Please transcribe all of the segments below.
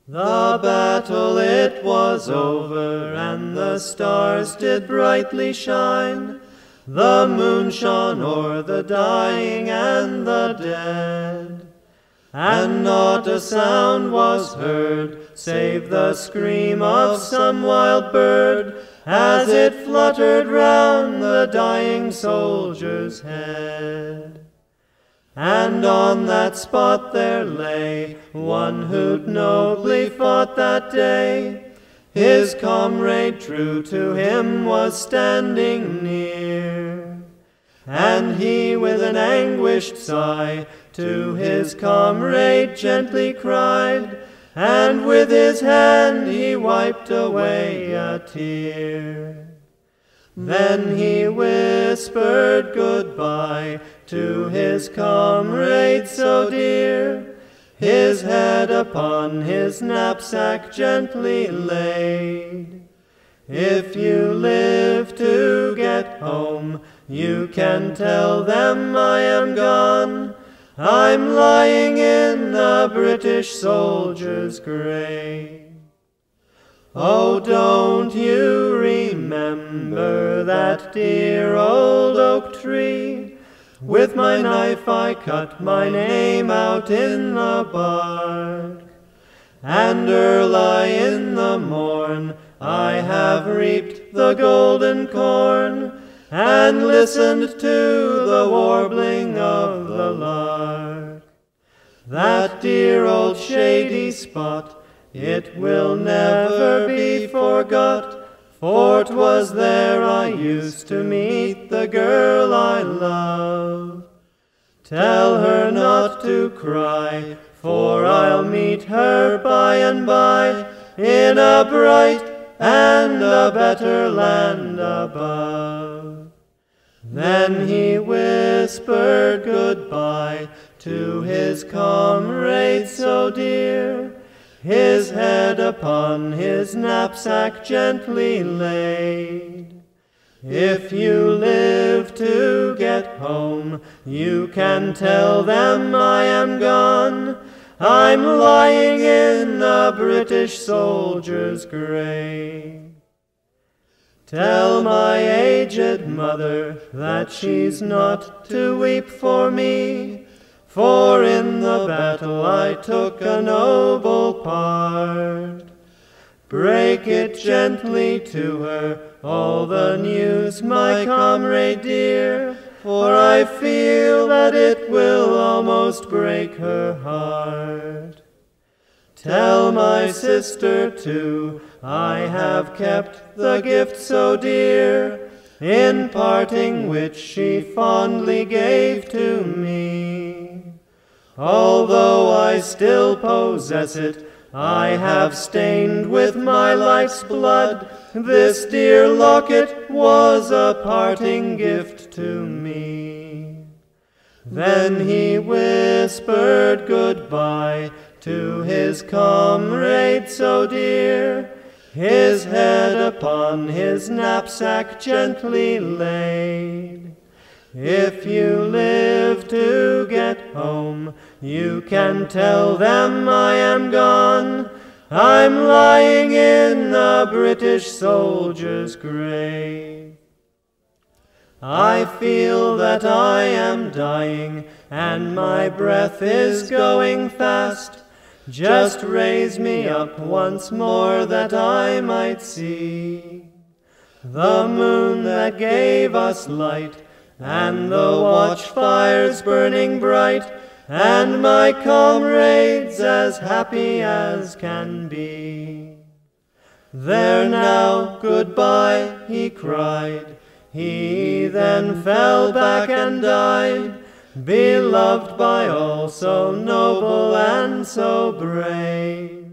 The battle it was over, and the stars did brightly shine. The moon shone o'er the dying and the dead, and not a sound was heard, save the scream of some wild bird, as it fluttered round the dying soldier's head. And on that spot there lay one who'd nobly fought that day. His comrade true to him was standing near, and he with an anguished sigh to his comrade gently cried, and with his hand he wiped away a tear. Then he whispered goodbye to his comrade so dear, his head upon his knapsack gently laid. If you live to get home, you can tell them I am gone. I'm lying in a British soldier's grave. Oh, don't you remember that dear old oak tree? With my knife I cut my name out in the bark, and early in the morn I have reaped the golden corn, and listened to the warbling of the lark. That dear old shady spot, it will never be forgot, for 'twas there I used to meet the girl I love. Tell her not to cry, for I'll meet her by and by, in a bright and a better land above. Then he whispered goodbye to his comrade so dear, his head upon his knapsack gently laid. If you live to get home, you can tell them I am gone. I'm lying in a British soldier's grave. Tell my aged mother that she's not to weep for me, for in the battle I took a noble part. Break it gently to her, all the news, my comrade dear, for I feel that it will almost break her heart. Tell my sister too, I have kept the gift so dear, in parting which she fondly gave to me. Although I still possess it, I have stained with my life's blood. This dear locket was a parting gift to me. Then he whispered goodbye to his comrade so dear, his head upon his knapsack gently laid. If you live to get home, you can tell them I am gone. I'm lying in a British soldier's grave. I feel that I am dying, and my breath is going fast. Just raise me up once more that I might see the moon that gave us light, and the watchfires burning bright, and my comrades as happy as can be. There now, goodbye, he cried. He then fell back and died, beloved by all, so noble and so brave.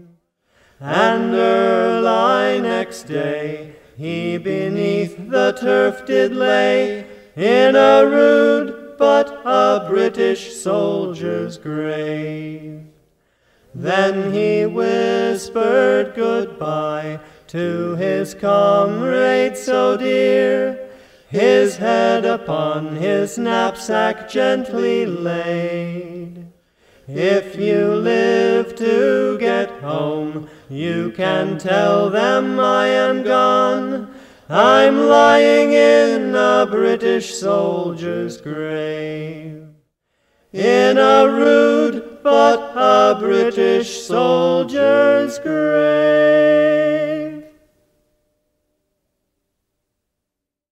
And early next day he beneath the turf did lay, in a rude but a British soldier's grave. Then he whispered goodbye to his comrade so dear, his head upon his knapsack gently laid. If you live to get home, you can tell them I am gone. I'm lying in a British soldier's grave. In a rude but a British soldier's grave.